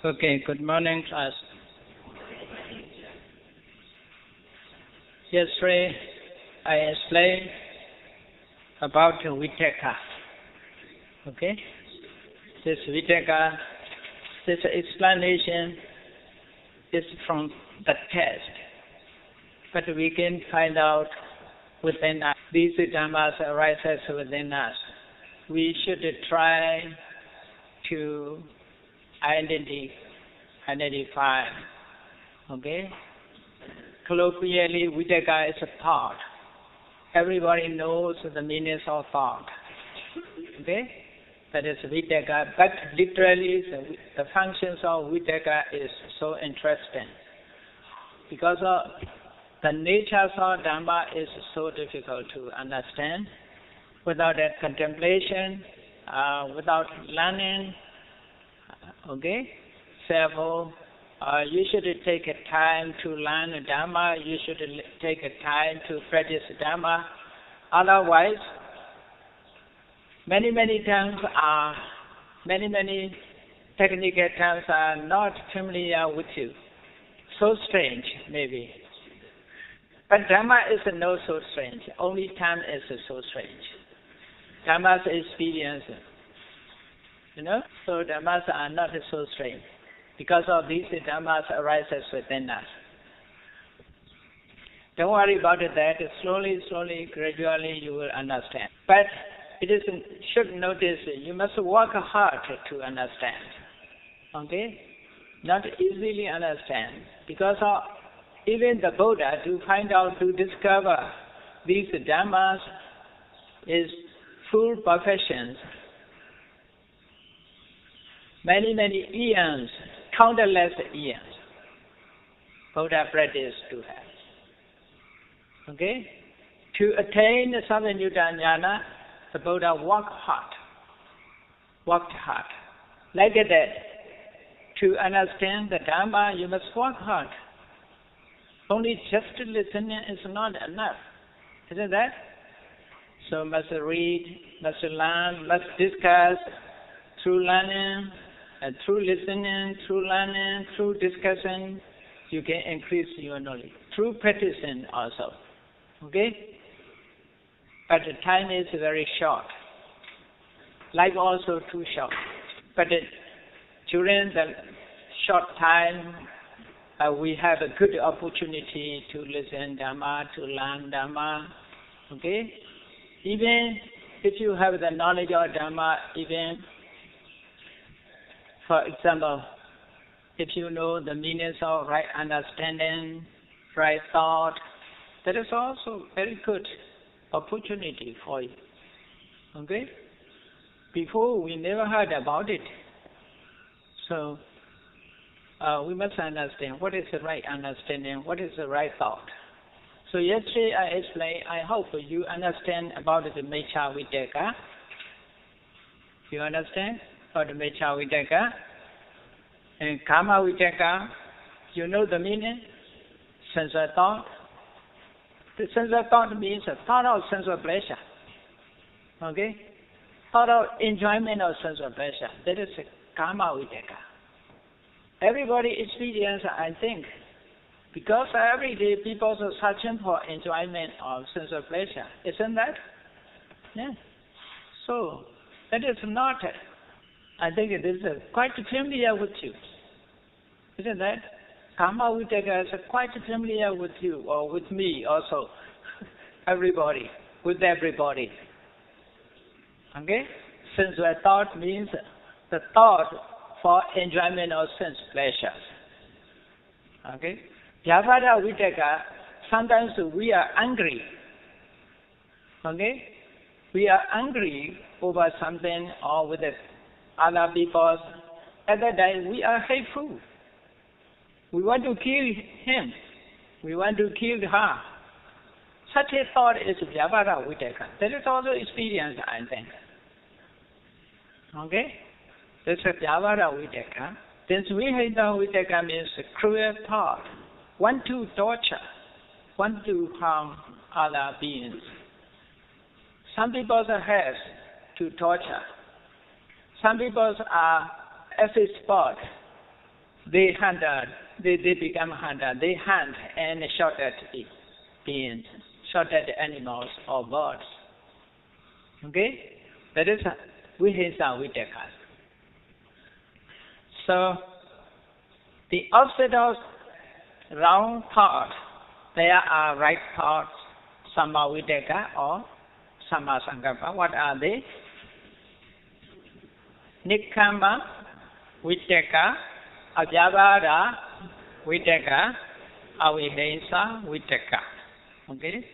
Okay, good morning, class. Yesterday, I explained about Vitaka. Okay? This Vitaka, this explanation is from the text. But we can find out within us. These Dhammas arises within us. We should try to identify. Okay? Colloquially, Vitaka is a thought. Everybody knows the meaning of thought. Okay? That is Vitaka. But literally, the functions of Vitaka is so interesting. Because of the nature of Dhamma is so difficult to understand. Without that contemplation, without learning, okay? Therefore, you should take a time to learn Dhamma. You should take a time to practice Dhamma. Otherwise, many technical terms are not familiar with you. So strange, maybe. But Dhamma is not so strange. Only time is so strange. Dhamma's experience, so Dhammas are not so strange. Because of these Dhammas arises within us. Don't worry about that. Slowly, gradually you will understand. But should notice, you must work hard to understand. Okay? Not easily understand. Because of even the Buddha, to find out, to discover these Dhammas is full perfection. Many eons, countless eons, Buddha practiced to have. Okay? To attain Sampanyutta Jnana, the Buddha worked hard. Like that, to understand the Dhamma, you must work hard. Only just listening is not enough. Isn't that? So must read, must learn, must discuss through learning, and through listening, through learning, through discussion, you can increase your knowledge. Through practicing also. Okay? But the time is very short. Life also too short. But during the short time, we have a good opportunity to listen Dhamma, to learn Dhamma. Okay? Even if you have the knowledge of Dhamma, even, for example, if you know the meanings of right understanding, right thought, that is also very good opportunity for you. Okay? Before, we never heard about it. So, we must understand what is the right understanding, what is the right thought. So yesterday I explained, I hope you understand about the Mecca Vitaka. You understand about the Mecca Vitaka? And Kama Vitaka, you know the meaning? Sensual thought. The sensual thought means a thought of sensual pleasure. Okay? Thought of enjoyment of sensual pleasure. That is Kama Vitaka. Everybody experience, I think, because every day people are searching for enjoyment of sensual pleasure. Isn't that? Yeah. So, that is not, I think it is quite familiar with you. Isn't that? Kama Vitaka is quite familiar with you, or with me also. Everybody, with everybody. Okay? Sensual thought means the thought for enjoyment of sense pleasures. Okay? Vyavada Vitaka, sometimes we are angry. Okay? We are angry over something or with other people. At that time, we are hateful. We want to kill him. We want to kill her. Such a thought is Vyavada Vitaka. That is also experience, I think. Okay? That's a Vyavada Vitaka. Then Vihita Vitaka means cruel thought. Want to torture, want to harm other beings. Some people have to torture. Some people are acid spot. they hunter, they become hunter. They hunt and shot at beings, shot at animals or birds. Okay? That is vihimsa vitakka. So, the opposite of wrong thought, there are right thoughts, samma vitakka or samma sankappa. What are they? Nikkhamma vitakka, abhyavada vitakka, avihimsa vitakka. Okay?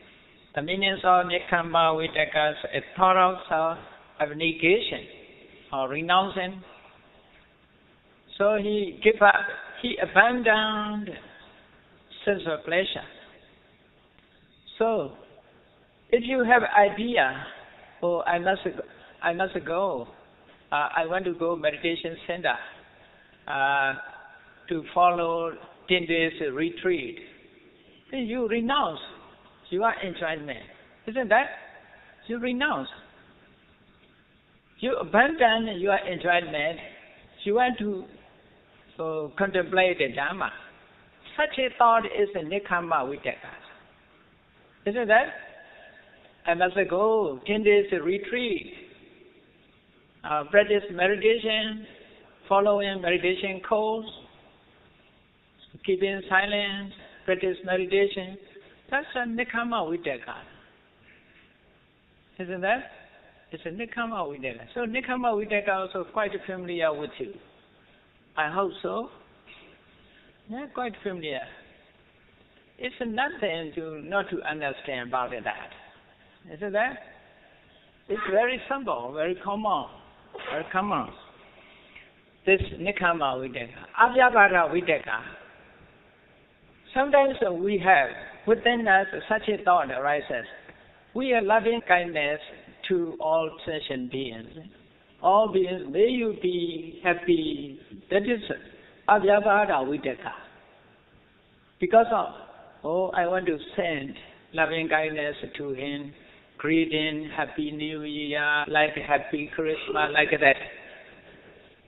The meanings of nikkhamma vitakka is a thought of abnegation or renouncing. So he gave up, he abandoned sense of pleasure. So, if you have idea, oh, I must go. I want to go meditation center to follow 10 days retreat. Then you renounce your enjoyment. Isn't that? You renounce. You abandon your enjoyment. You want to contemplate the Dharma. Such a thought is a nikkhamma vitakka. Isn't that? I must go 10 days retreat, practice meditation, following meditation course, keeping silence, practice meditation. That's a nikkhamma vitakka. Isn't that? It's a nikkhamma vitakka. So nikkhamma vitakka also quite familiar with you. I hope so. Yeah, quite familiar. It's nothing not to understand about that. Isn't that? It's very simple, very common. Very common. This nikkhamma vitakka. Abhyavada vitakka. Sometimes we have within us such a thought arises. We are loving kindness to all sentient beings. All beings, may you be happy. That is abhyavada vitakka. Because of, I want to send loving kindness to him, greeting, Happy New Year, like Happy Christmas, like that.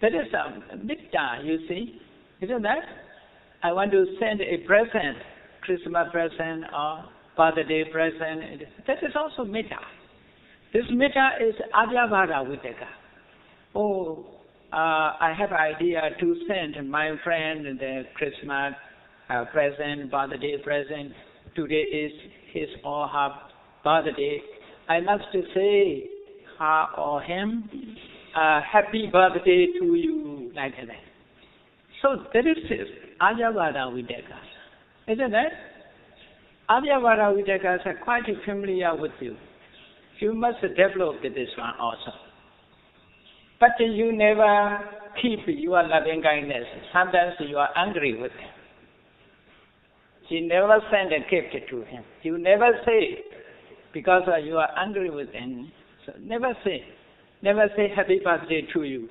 That is metta, you see. Isn't that? I want to send a present, Christmas present or birthday present. That is also metta. This metta is abhyavada vitakka. I have an idea to send my friend the Christmas present, birthday present. Today is his or her birthday. I must say her or him, happy birthday to you, like that. So that is abhyavada vitakka. Isn't it? Abhyavada vitakka is quite familiar with you. You must develop this one also. But you never keep your loving kindness. Sometimes you are angry with him. You never send a gift to him. You never say, because you are angry with him. So never say happy birthday to you.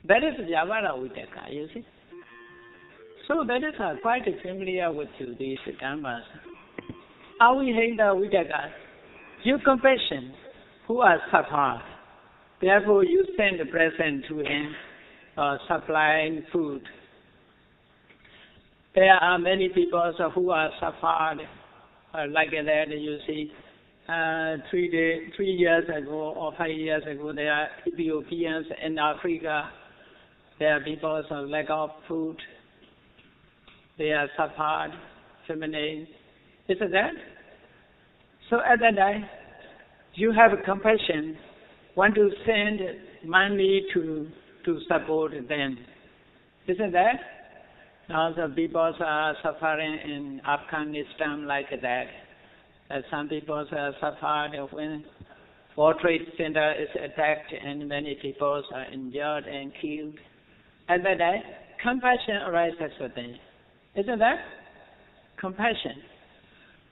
That is abhyavada vitakka, you see. So that is quite familiar with you, these dhammas. Avihimsa vitakka, you compassion, who are suffered. Therefore, you send a present to him, supplying food. There are many people who are suffered like that, you see. 3 years ago or 5 years ago, there are Ethiopians in Africa. There are people who lack of food. They are suffered, feminine. Isn't that? So at that time, you have compassion, want to send money to support them. Isn't that? Now the people are suffering in Afghanistan like that. Some people are suffered when World Trade Center is attacked and many people are injured and killed. At that time, compassion arises within. Isn't that? Compassion.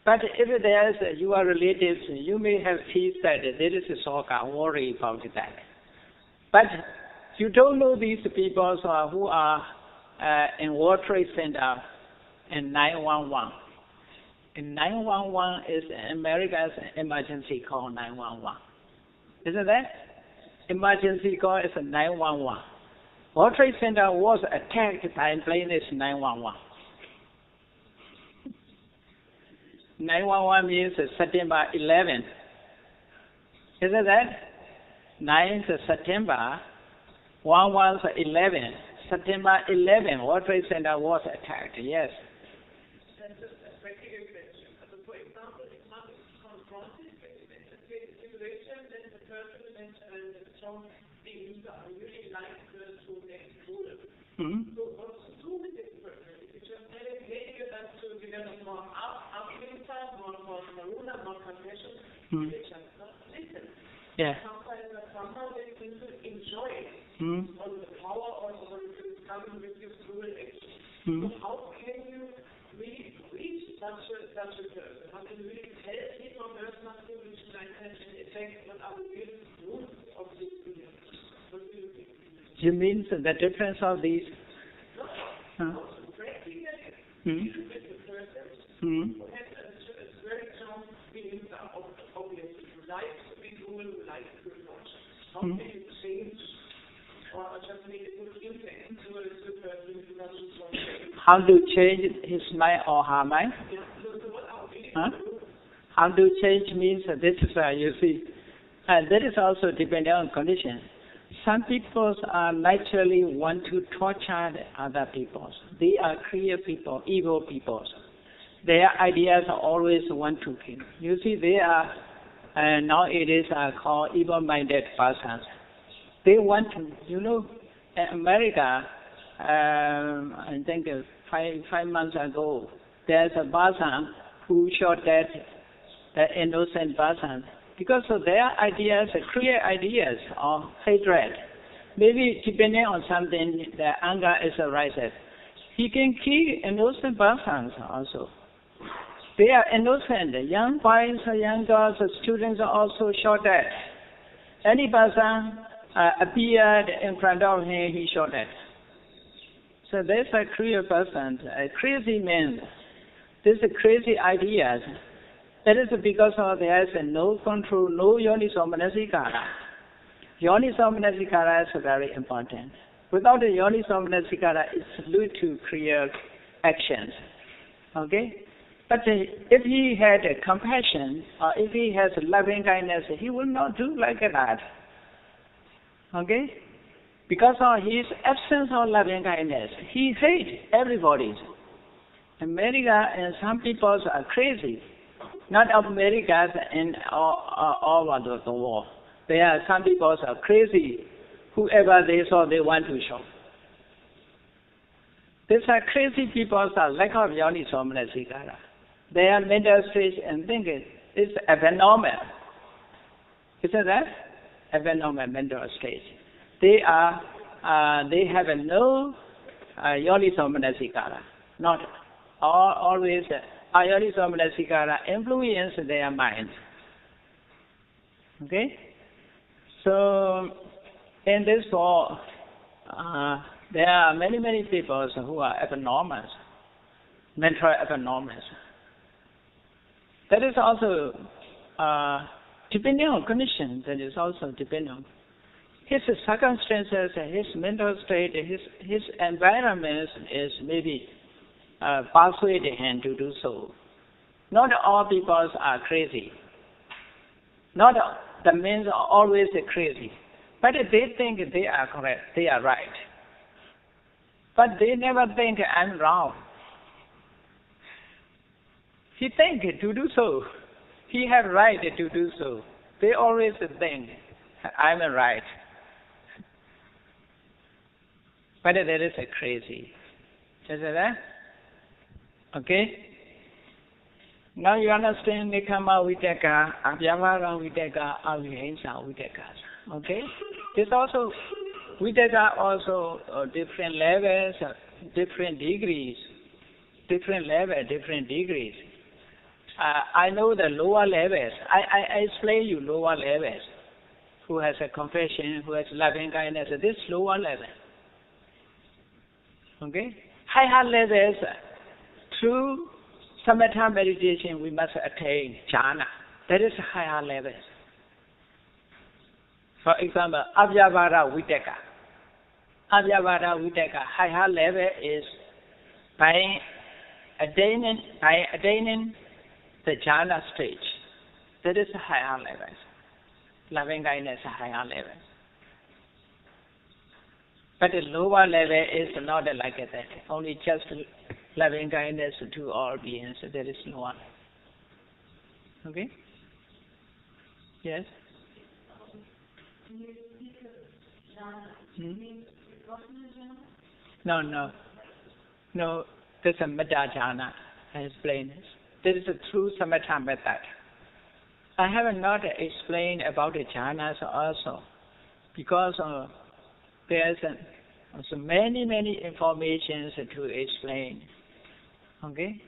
But if there is your relatives, you may have peace that there is a soka, worry about that. But you don't know these people who are in World Trade Center in 911. In 911 is America's emergency call 911. Isn't that? Emergency call is 911. World Trade Center was attacked by planes 911. 911 means September 11. Isn't that? 9th September, 11. September 11, World Trade Center was attacked, yes. That's a practical question. So for example, if one is confronted with a situation, then the person and the strong things are really like to make rule. So what to do with this person? If you just tell him, hey, you have to develop more inside, more karuna, more compassion, they just not listen. Yeah. Sometimes somehow they seem to enjoy it. On the power or coming with your rule action. So how can you really reach such a person? How can you really help him or her not to reach like that and effect what are the real roots of this belief? What do you think? You mean the difference of these? No. Practically, with the person who has a very strong feeling of obviously who likes to be cool, who likes to watch. How can you change or just make a good impact to a person who doesn't want to? How to change his mind or her mind? Yeah, so what are we How to change means this is you see. And that is also depending on condition. Some people naturally want to torture other people. They are cruel people, evil people. Their ideas are always want to kill. You see, they are, now it is called evil-minded persons. They want to, in America, I think 5 months ago, there's a person who shot that innocent person because of their ideas, clear ideas of hatred. Maybe depending on something, the anger is arises. He can kill innocent persons also. They are innocent. Young boys, young girls, students are also shot at. Any person appeared in front of him, he shot at. So that's a clear person, a crazy man. This is crazy ideas. That is because there is no control, no yoniso-manasikara. Yoniso-manasikara is very important. Without the yoniso-manasikara, it's lead to clear actions. Okay? But if he had compassion, or if he has loving kindness, he will not do like that. Okay? Because of his absence of loving kindness, he hates everybody. America and some people are crazy. Not America and all over the world. There are some people are crazy. Whoever they saw, they want to show. These are crazy people are lack of yoniso-manasikara. Their mental state and thinking is abnormal. Isn't that? Abnormal mental state. They have no yoniso-manasikara. Not always. Yoniso-manasikara influence their minds. Okay? So, in this world, there are many people who are abnormal, mental abnormal. That is also depending on condition. That is also depending on his circumstances, his mental state, his environment is maybe persuading him to do so. Not all people are crazy. Not the men are always crazy. But they think they are correct, they are right. But they never think I'm wrong. He thinks to do so. He has right to do so. They always think I'm right. But that is crazy. Is that? Okay? Now you understand Nikama Vitaka, Abhidhamma Vitaka, Abhidhamma Vitaka. Okay? There's also Vitaka also different levels, different degrees. Different levels, different degrees. I know the lower levels. I explain you lower levels. Who has a compassion, who has loving kindness. This lower level. Okay? Higher levels. Through samatha meditation, we must attain jhana. That is higher levels. For example, Abhidhamma Vitaka. Avyavada Vitaka, higher level is by attaining the jhana stage. That is a higher level. Loving kindness is a higher level. But the lower level is not like that. Only just loving kindness to all beings. There is no one. Okay? Yes? No. No, that's a metta jhana. I explain this. This is a true samatha method. I have not explained about the jhanas also, because there's so many informations to explain. Okay?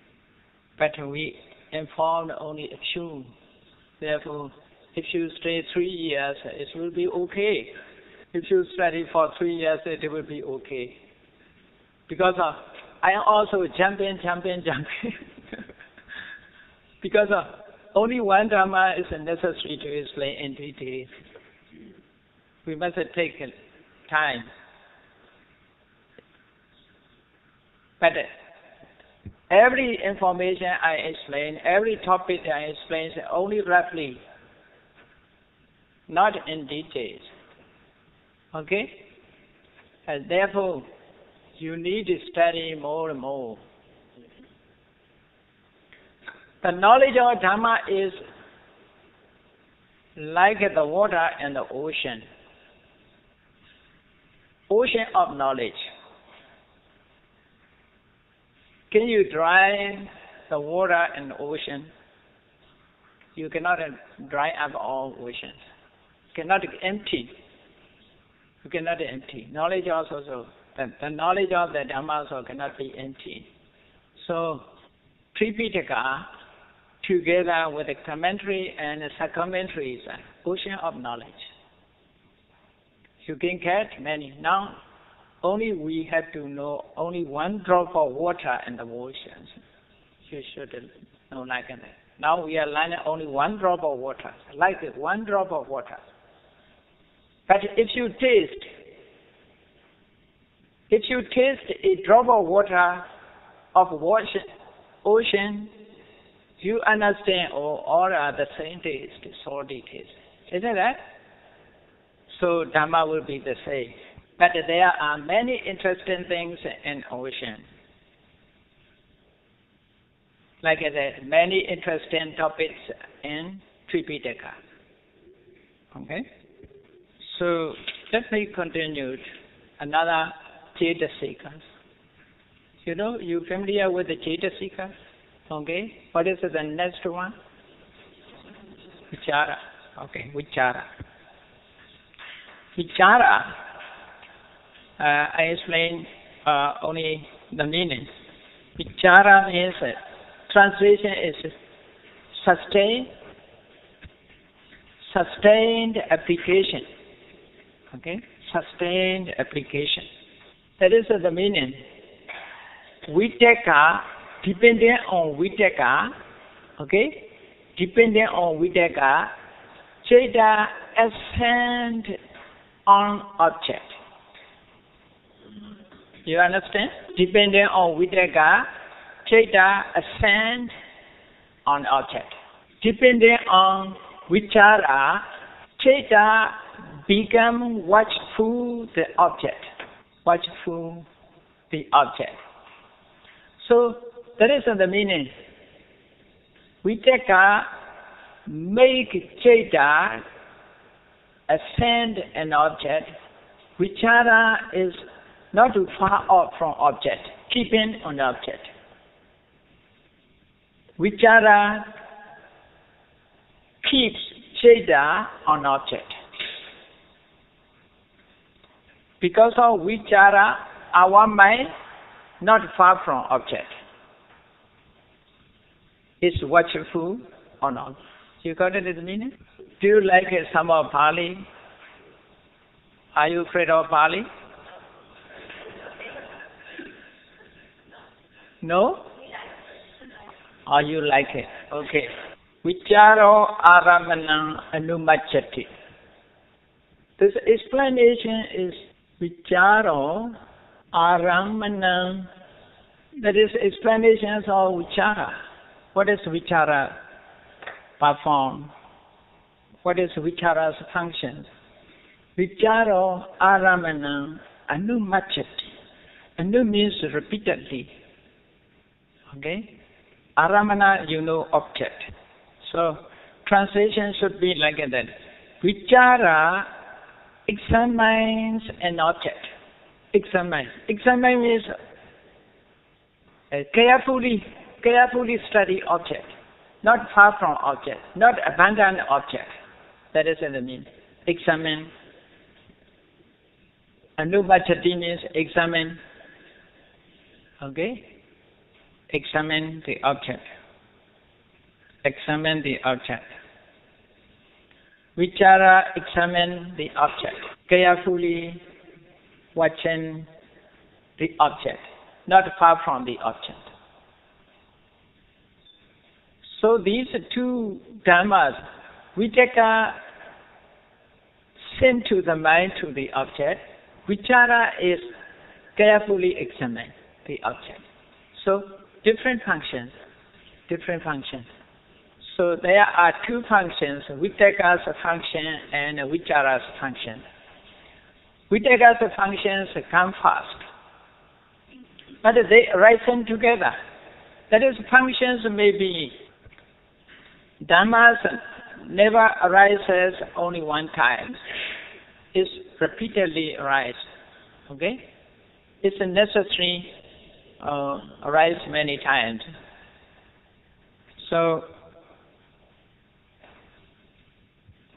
But we informed only a few. Therefore, if you stay 3 years, it will be okay. If you study for 3 years, it will be okay. Because I also jump in. Because only one Dharma is necessary to explain in detail. We must take time. But every information I explain, every topic I explain, only roughly, not in details. Okay? And therefore, you need to study more and more. The knowledge of Dhamma is like the water and the ocean. Ocean of knowledge. Can you dry the water in the ocean? You cannot dry up all oceans. Cannot empty. You cannot empty. Knowledge also so. The knowledge of the Dhamma also cannot be empty. So, Tripitaka, together with the commentary and the supplementaries, ocean of knowledge. You can catch many. Now, only we have to know only one drop of water in the ocean. You should know like that. Now we are learning only one drop of water, like one drop of water. But if you taste a drop of water of ocean, you understand all are the same taste, salty taste. Isn't that? So Dhamma will be the same. But there are many interesting things in ocean. Like that, many interesting topics in Tripitaka. Okay? So let me continue. Another Cetasikas. You know, you familiar with the Cetasikas? Okay? What is the next one? Vichara. Okay, Vichara. Vichara, I explain only the meaning. Vichara means, translation is sustained application. Okay? Sustained application. That is the meaning. Vitaka, depending on Vitaka, okay? Depending on Vitaka, Citta ascend on object. You understand? Depending on Vitaka, Citta ascend on object. Depending on Vichara, Citta become watchful the object. Watchful the object. So that is the meaning. Vitaka make Citta ascend an object. Vichara is not too far off from object, keeping on object. Vichara keeps Citta on object. Because of Vichara, our mind not far from object. It's watchful or not. You got it, the meaning? Do you like some of Pali? Are you afraid of Pali? No? Or you like it? Okay. Vicharo aramanam anumacchati. This explanation is Vicharo Aramanam. That is explanations of vichara. What is vichara perform? What is vichara's functions? Vicharo Aramanam Anumachati. Anu means repeatedly. Okay? Aramana, you know, object. So, translation should be like that. Vichara examines an object. Examine. Examine means carefully study object. Not far from object. Not abandon object. That is what it means. Examine. Anubhachati means examine. Okay? Examine the object. Examine the object. Vichara, examine the object. Carefully watching the object, not far from the object. So these two dharmas, Vichaka send to the mind to the object. Vichara is carefully examine the object. So different functions. So there are two functions, Vitaka's function and Vichara's function. Vitaka's functions come fast, but they arise together. That is, functions may be, dharmas never arises only one time. It's repeatedly arise. Okay? It's necessary arise many times. So,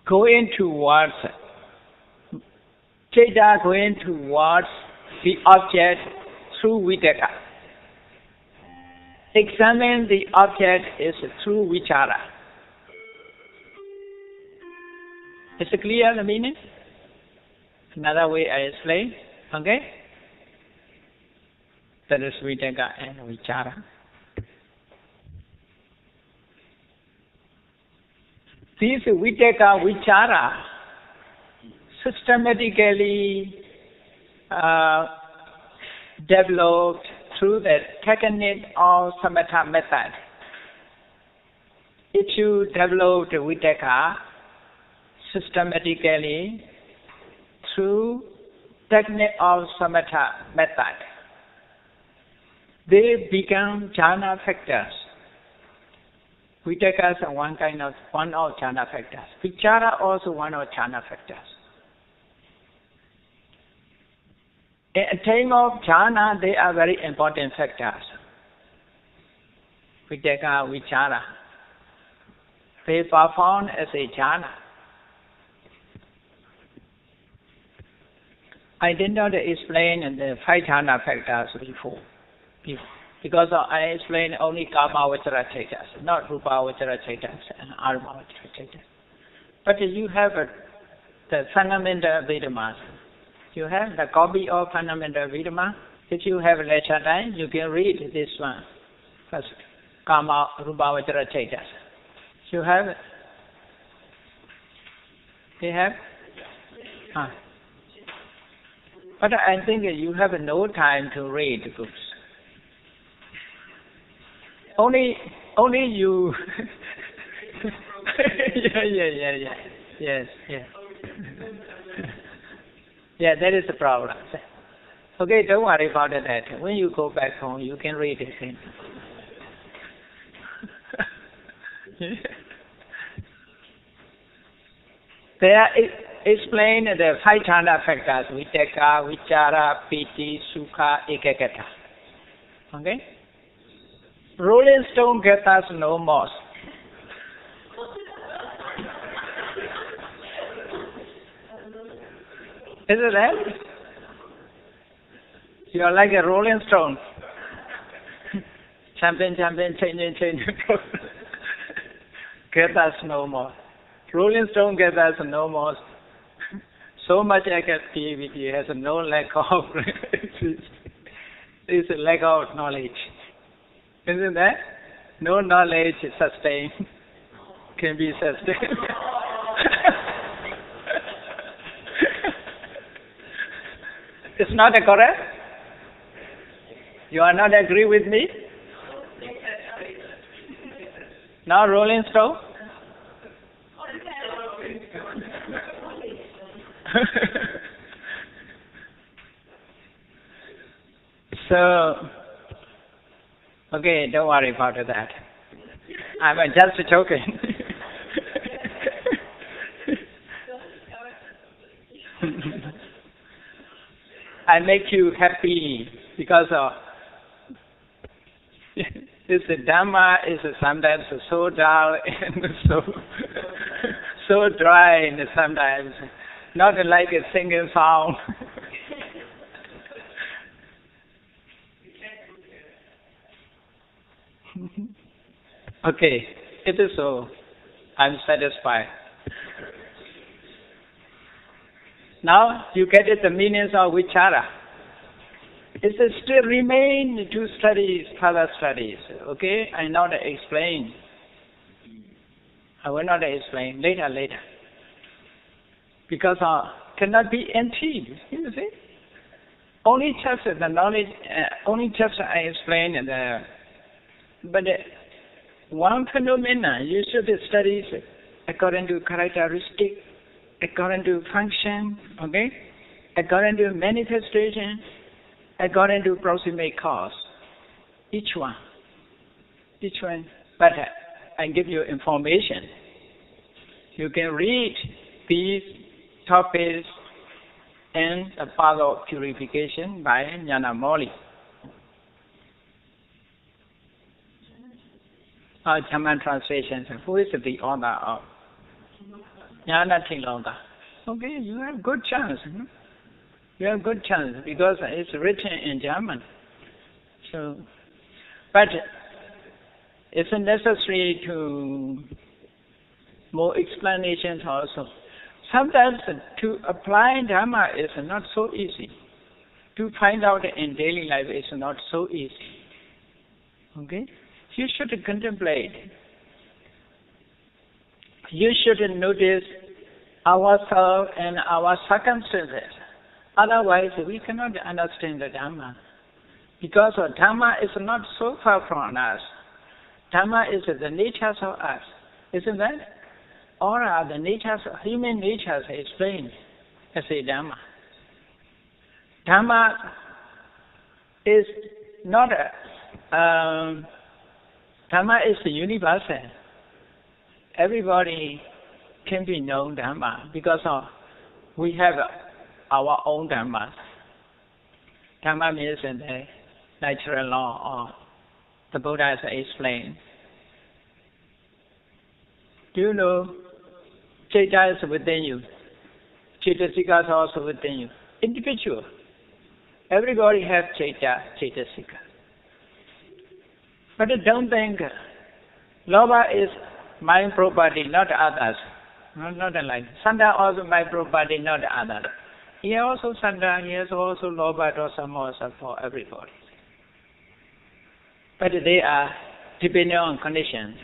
going towards Cheta, going towards the object through Vitaka. Examine the object is through Vichara. Is it clear the meaning? Another way I explain. Okay? That is Vitaka and Vichara. These Vitaka, Vichara systematically developed through the technique of Samatha method. If you develop the Vitaka systematically through technique of Samatha method, they become jhana factors. Vitakas are one of jhana factors. Vichara also one of jhana factors. In time of jhana, they are very important factors. Vitaka, Vichara. They perform as a jhana. I did not explain the 5 jhana factors before. Because I explained only Kama Vachara Chaitas, not Rupa Vachara Chaitas and Arma Vachara Chaitas. But you have the fundamental Abhidhamma. You have the copy of fundamental Abhidhamma. If you have leisure time, you can read this one. First, Kama Rupa Vachara Chaitas. You have it? You have? But I think you have no time to read books. Only you. Yeah. Yes. Yeah, that is the problem. Okay, don't worry about that. When you go back home, you can read it. There explain the 5 jhana factors: Vitaka, Vichara, Piti, Sukha, Ekagata. Okay? Rolling stone gets us no more. Is it that? You are like a rolling stone. Jumping, changing. Get us no more. Rolling stone gets us no more. So much activity has no lack of it's a lack of knowledge. Isn't that? No knowledge sustained can be sustained. It's not correct? You are not agree with me? Now Rolling Stone? So, okay, don't worry about that. I'm just joking. I make you happy because this Dharma is sometimes so dull and so dry, and sometimes not like a singing song. Okay, it is so. I'm satisfied. Now you get it, the meanings of vichara. It still remain to studies, further studies. Okay, I not explain. I will not explain later. Because cannot be empty. You see, only just the knowledge. Only just I explain but one phenomena you should study according to characteristic, according to function, okay, according to manifestation, according to proximate cause. Each one. But I give you information. You can read these topics in the path of purification by Nandamālābhivaṃsa. German translation. Who is the author of Nandamālābhivaṃsa? Okay, you have good chance. You have good chance because it's written in German. So, but it's necessary to more explanations also. Sometimes to apply Dharma is not so easy. To find out in daily life is not so easy. Okay? You should contemplate. You should notice ourselves and our circumstances. Otherwise, we cannot understand the Dharma. Because Dharma is not so far from us. Dharma is the natures of us. Isn't that? All are the natures, human natures explained as a Dharma. Dharma is not Dharma is universal. Everybody can be known Dharma because we have our own Dharma. Dharma means the natural law, or the Buddha has explained. Do you know Chaitanya is within you? Chaitasika is also within you. Individual. Everybody has Chaitasika. But don't think Lobha is my property, not others. Not like Santa also my property, not others. He also Santa, he has also Lobha or Samosa for everybody. But they are depending on conditions.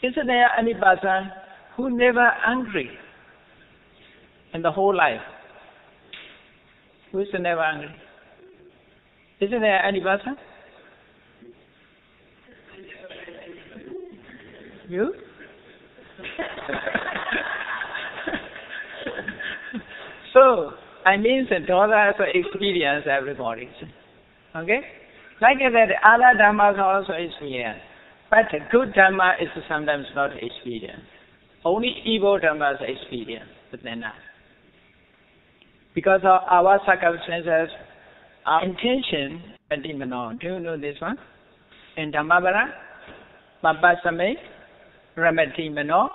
Is there any person who never angry in the whole life? Who is never angry? Isn't there any person? You? So, I mean the Dhamma experience everybody. Okay? Like that, other Dhammas also experience. But good Dhamma is sometimes not experienced. Only evil Dhammas experience within us. Because of our circumstances, our intention, do you know this one? In Dhammavara, Mabasame, Ramati Mano.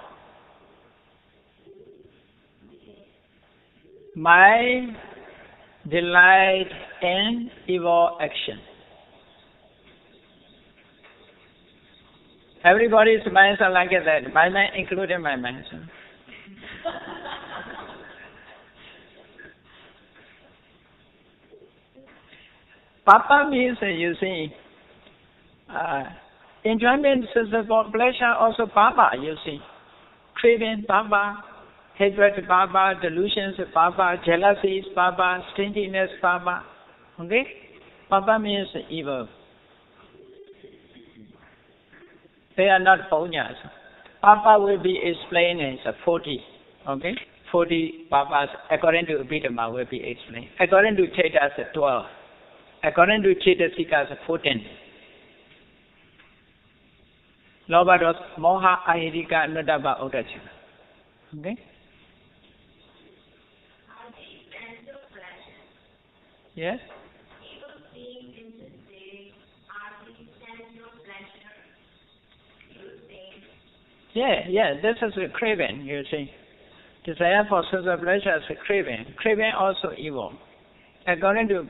My delight in evil action. Everybody's minds are like that. My mind, including my mind. Papa means, you see, enjoyment is for pleasure, also Papa, you see. Craving, Papa, hatred Papa, delusions Papa, jealousies Papa, stinginess Papa. Okay? Papa means evil. They are not punyas. Papa will be explained as 40. Okay? 40 Papas, according to Abhidhamma, will be explained. According to Chaitas, 12. According to Chaitasika, 14. Lobados, Moha, Ahirika, Nodaba, Odacha. Okay? Yes? Yeah, this is a craving, you see. Desire for sensual pleasure is a craving. Craving also evil. According to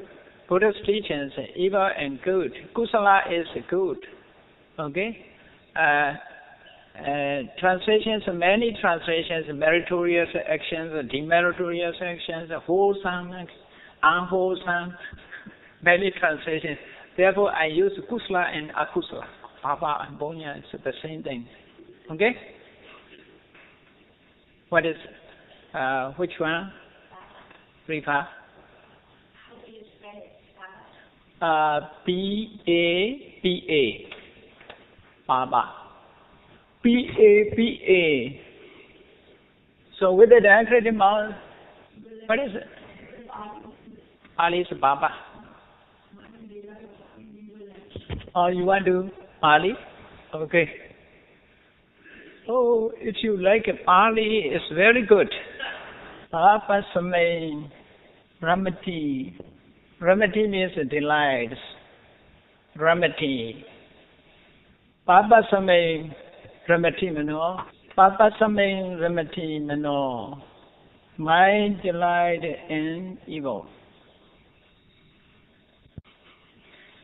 Buddhist teachings, evil and good. Kusala is good. Okay? Translations, many translations, meritorious actions, demeritorious actions, wholesome, unwholesome, many translations. Therefore, I use kusala and akusala. Papa and Bonya, it's the same thing. Okay? What is, which one? Riva? B-A-B-A. Baba. B-A-B-A. So with the diacritic mouth, what is it? Ali is Baba. Oh, you want to Pali? Okay. Oh, if you like Pali, it's very good. Papa Samay Ramati. Ramati means delights. Ramati. Papa Samay Ramati Mano. Papa Samay Ramati Mano. My delight in evil.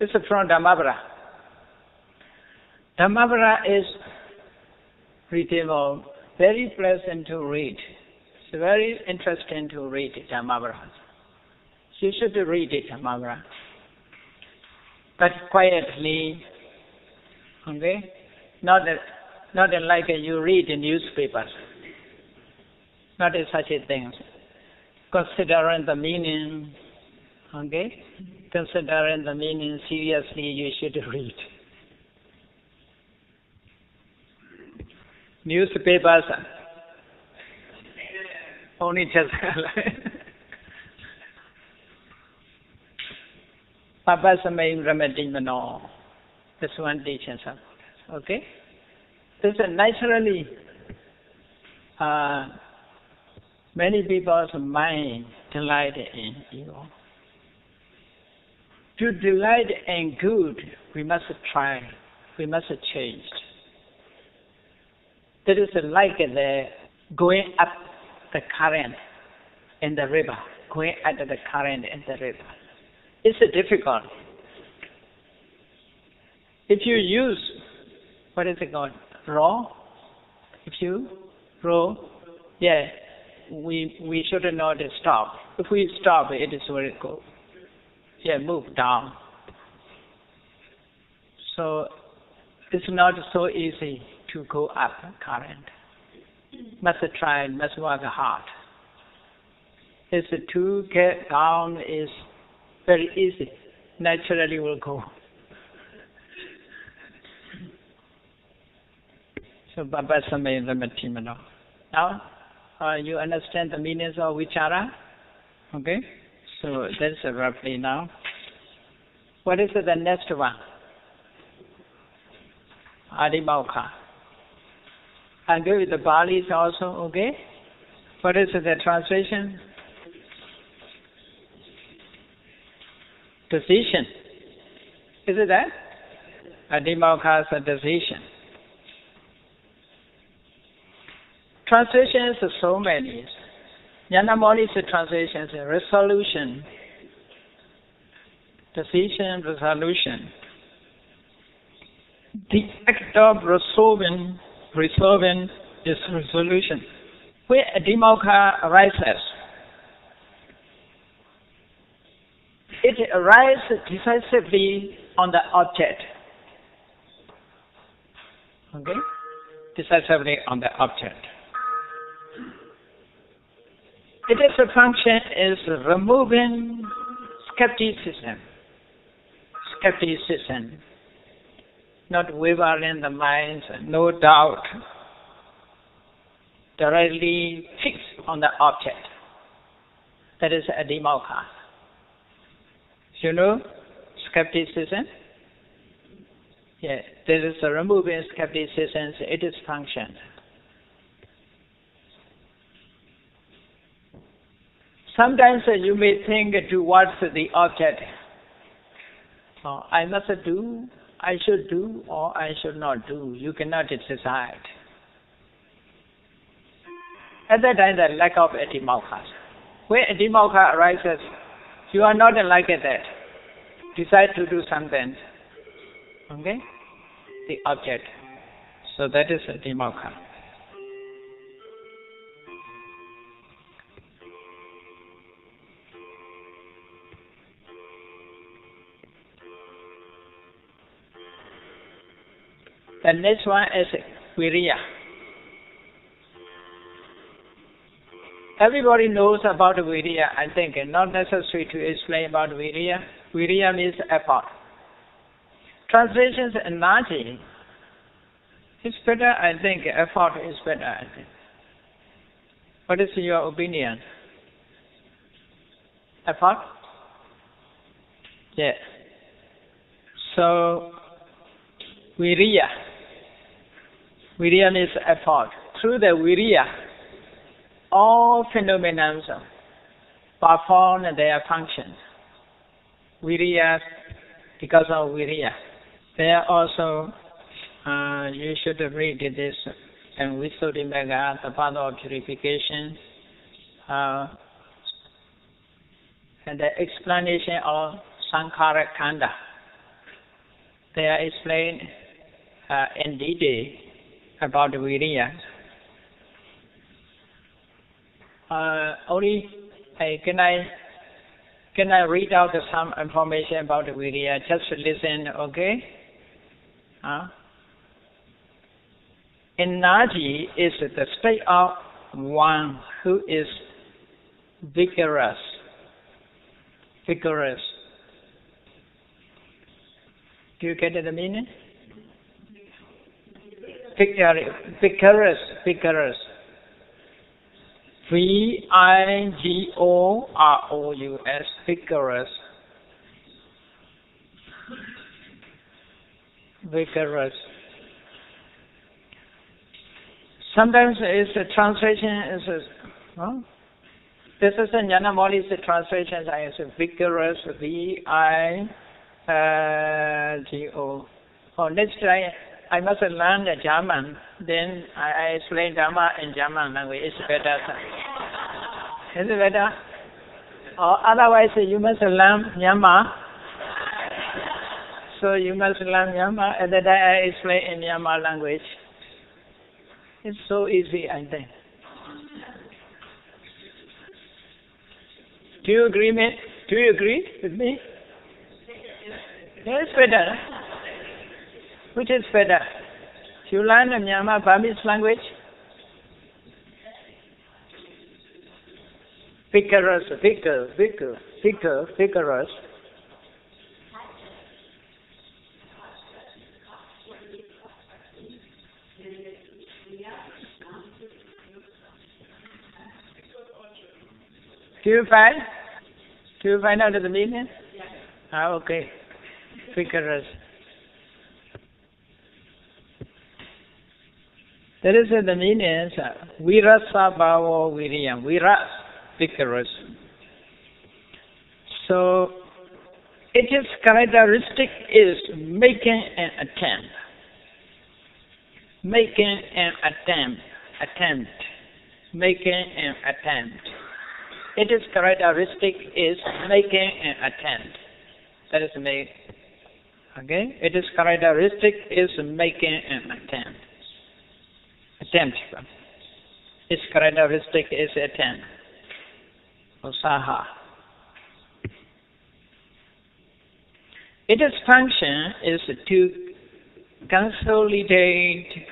This is from Dhammavara. Dhammavara is readable, very pleasant to read. It's very interesting to read Dhammavara. You should read it, Dhammavara. But quietly, okay? Not like you read the newspapers. Not such a thing. Considering the meaning, okay? Considering the meaning seriously, you should read. Newspapers only just Papa Samay Ramadi Mano. This one teaches us. Okay? This is naturally many people's mind delight in evil. To delight in good, we must try. We must change. That is like the going up the current in the river. Going up the current in the river. It's difficult. If you use, what is it called? Row? If you row, yeah, we should not stop. If we stop, it is where it goes. Yeah, move down. So it's not so easy to go up current. Must try, must work hard. It's to get down is very easy. Naturally will go. So Baba Samay Ramati Mano. Now you understand the meanings of vichara? Okay? So that's roughly now. What is the next one? Adimauka. I'll give you the Bali's also, okay? What is the translation? Decision. Is it that? Adimauka is a decision. Translations are so many. Nandamālābhivaṃsa translations are resolution. Decision, resolution. The act of resolving is resolution. Where Adimauka arises, it arises decisively on the object. Okay? Decisively on the object. Its function is removing skepticism. Skepticism. Not wavering the mind, no doubt. Directly fixed on the object. That is Adhimokha. You know skepticism? Yeah, there is a removing skepticism, it is function. Sometimes you may think towards the object. I must do, I should do, or I should not do. You cannot decide. At that time, the lack of Adhimokha. When Adhimokha arises, you are not like that. Decide to do something. Okay? The object. So that is Adhimokha. The next one is Viriya. Everybody knows about Viriya, I think. Not necessary to explain about Viriya. Viriya means effort. Translations energy is better, I think. Effort is better, I think. What is your opinion? Effort? Yeah. So, Viriya. Viriya means effort. Through the Viriya, all phenomena perform their functions. Viriya, because of Viriya. There also, you should read this in Visuddhimagga, the path of purification, and the explanation of Sankhara Khanda. They are explained in detail about Viriya. Can I read out some information about Viriya? Just listen, okay? Energy is the state of one who is vigorous. Vigorous. Do you get the meaning? Vigorous. Vigorous. V-I-G-O-R-O-U-S. Vigorous. Vigorous. Sometimes it's a translation this is a Nandamālābhivaṃsa translation. It's vigorous. V-I-G-O. Next time I must learn the German. Then I explain Dharma in German language. It's better. Is it better? Or otherwise you must learn Myanmar. So you must learn Myanmar, and then I explain in Myanmar language. It's so easy, I think. Do you agree with me? Yeah, it's better. Which is better? You learn the Myanmar Burmese language? Vigorous. Do you find out the meaning? Okay. Vigorous. That is the meaning. Virasa bhavo viriyam. Viras, vigorous. So, its characteristic is making an attempt. Making an attempt. Its characteristic is making an attempt. That is make. Okay? Its characteristic is making an attempt. Its characteristic is attempt. Usaha. Its function is to consolidate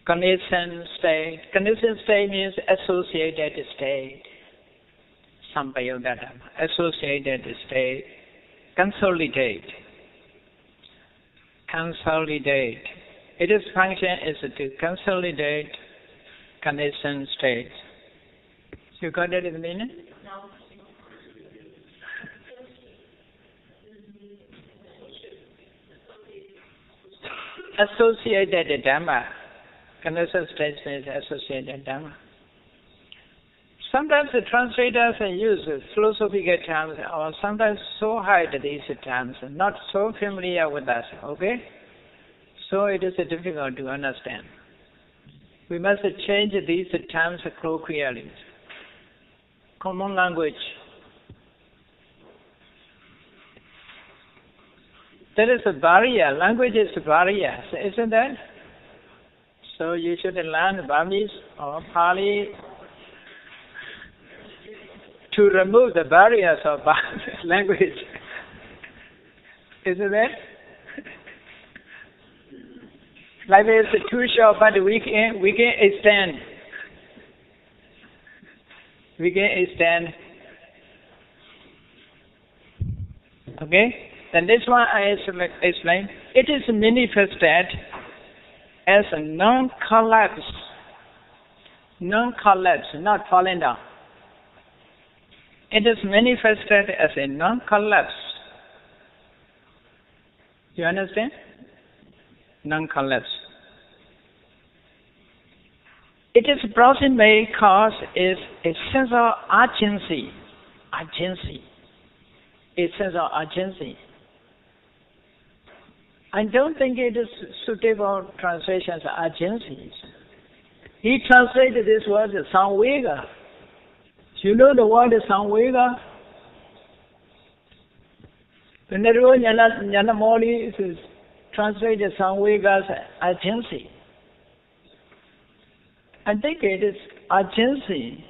Conditioned state. Conditioned state means associated state. Sampayodadam. Associated state. Consolidate. Consolidate. Its function is to consolidate conditioned states. You got it in the meaning? No. Associated Dharma. Conditioned states means associated Dharma. Sometimes the translators use philosophical terms, or sometimes so hide these terms, not so familiar with us, okay? So it is difficult to understand. We must change these terms colloquially. Common language. There is a barrier. Language is a barrier, isn't that? So you should learn Burmese or Pali to remove the barriers of language. Isn't that? Life is too short, but we can extend. We can extend. Okay? Then this one I explain. It is manifested as a non-collapse. Non-collapse, not falling down. It is manifested as a non-collapse. You understand? Non-collapse. Its proximate cause is a sense of urgency. Urgency. A sense of urgency. I don't think it is suitable translations urgencies. He translated this word samvega. You know the word samvega? The Nandamālābhivaṃsa is translated samvega as urgency. I think it is urgency.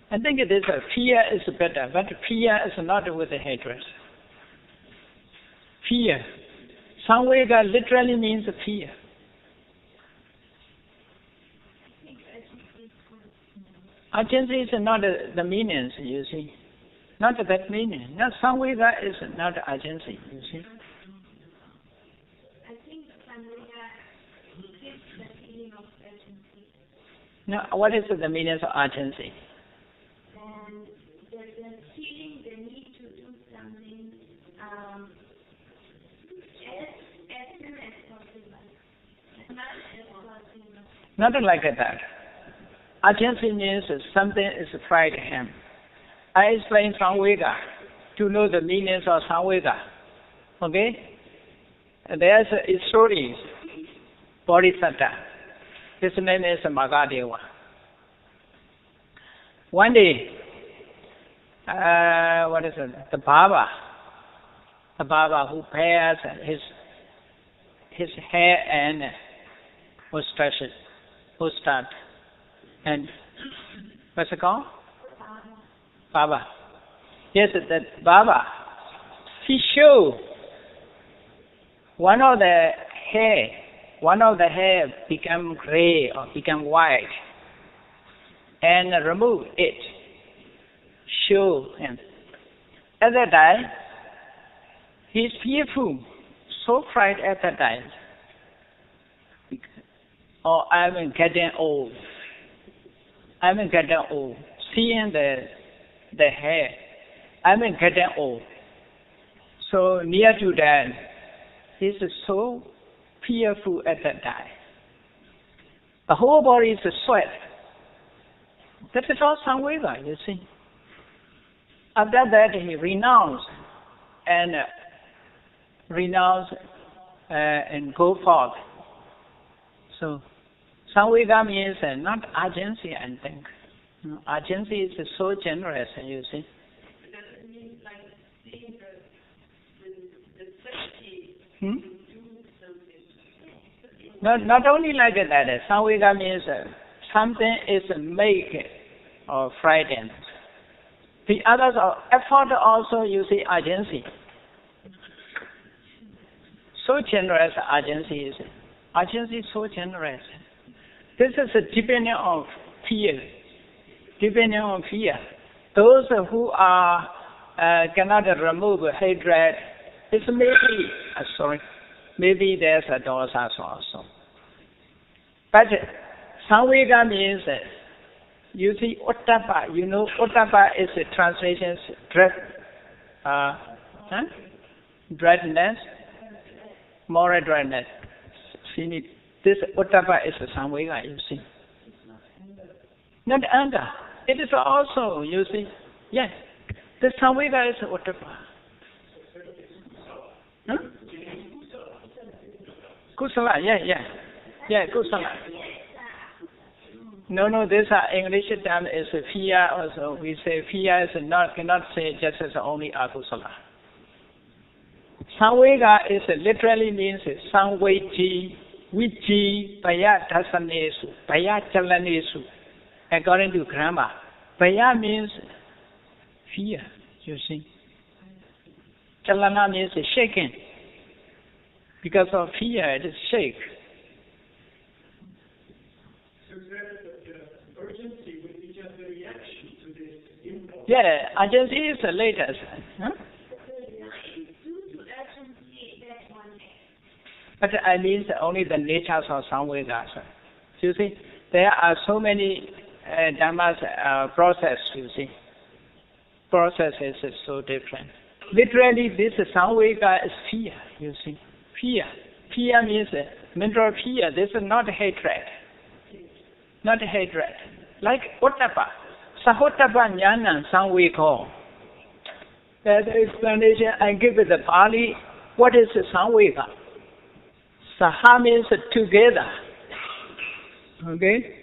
I think it is fear is better, but fear is not with the hatred. Fear. Samvega literally means fear. Urgency is not the meanings, you see. Not that meaning. Not samvega is not urgency, you see. I think samvega gives the feeling of urgency. Now, what is the meaning of urgency? And the feeling the need to do something as soon as possible. Not as possible. Nothing like that. Urgency means something is frightened him. I explain samvega to know the meanings of samvega. Okay? There's a story, Bodhisattva. His name is Magadeva. One day, the Baba who pairs his hair and mustache, and what's it called? Baba. Yes, that Baba. He showed one of the hair become gray or become white, and remove it. Show him. At that time, he's fearful, so frightened at that time. Oh, I'm getting old. I'm getting old. Seeing the hair, I'm getting old. So near to that, he's so fearful at that time. The whole body is sweat. That is all samvega, you see. After that, he renounced and go forth. So samvega means not urgency, I think. Urgency is so generous, you see. Does it mean like seeing the safety to do something? Not only like that. Samvega means something is make or frightened. The others are effort also, you see, urgency. So generous urgency is so generous. This is depending on fear. Depending on fear. Those who are cannot remove hatred, it's maybe there's a dosa also. But samvega means, you see, ottappa. You know, ottappa is a translation, dreadness, moral dreadness. See, this ottappa is a samvega, you see. Not anger. It is also, you see, yes. The samvega is ottappa. Kusala, yeah, kusala. No, this English term is fear also. We say fear is cannot say just as only akusala. Samvega is literally means samveji, viji, paya dasanesu, paya chalanesu. According to grammar, paya means fear, you see. Chalana means shaking. Because of fear, it is shake. So the urgency would be just a reaction to this impulse. Yeah, urgency is the latest. Huh? But I mean only the natures of samvegas. You see, there are so many Dhammas process, you see. Processes is so different. Literally, this samvega is fear, you see. Fear. Fear means mental fear. This is not hatred. Not hatred. Like ottappa. Sahottappa jnana samvego. That explanation I give it the Pali. What is samvega? Saha means together. Okay?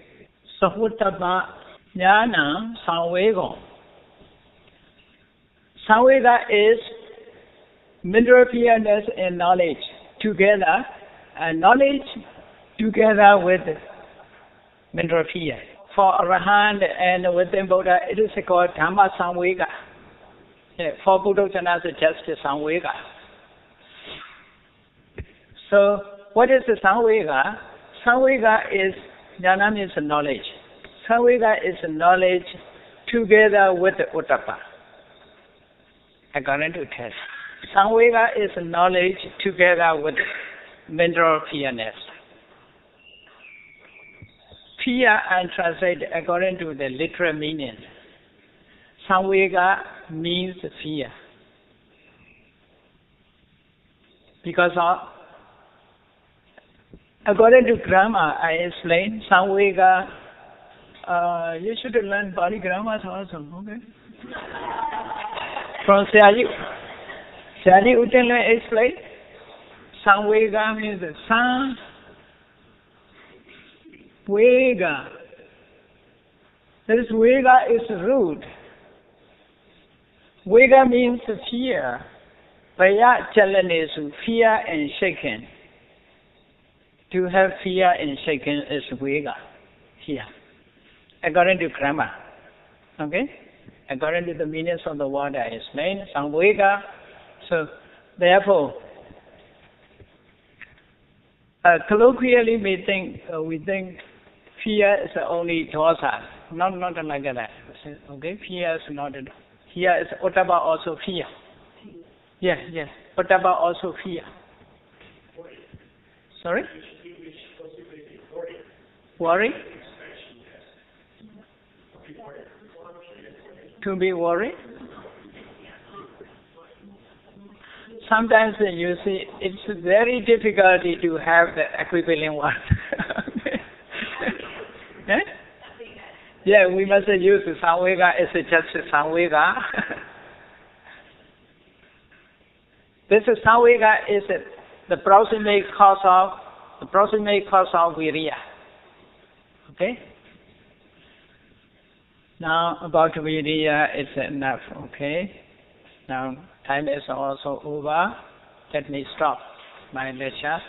Sahottappa jnana samvego. Samvega is mental fearness and knowledge together, and knowledge together with mental fear. For Arahant and within Buddha, it is called Dhamma samvega. Yeah, for Buddha Jana, it's just samvega. So, what is the samvega? Samvega is, jnana means knowledge. Samvega is knowledge together with ottappa. According to test. Samvega is knowledge together with mental fearness. Fear and translate according to the literal meaning. Samvega means fear. Because according to grammar, I explain samvega. You should learn Pali grammar also, okay? From Sayādaw explain. Samvega means Vega. This Vega is root. Vega means fear. Paya chalanesu, fear and shaking. To have fear and shaking is Vega. Here. According to grammar. Okay? According to the meanings of the word I explained, samvega. So, therefore, colloquially we think fear is only dosa, not like that. Okay, fear is not. Fear is ottappa also fear. Yes. Ottappa also fear. Sorry? Worry? To be worried? Sometimes you see it's very difficult to have the equivalent word. Yeah? Yeah, we must use samvega as just samvega. This samvega is the proximate cause of virya. Okay? Now about virya is enough, okay? Now time is also over. Let me stop my lecture.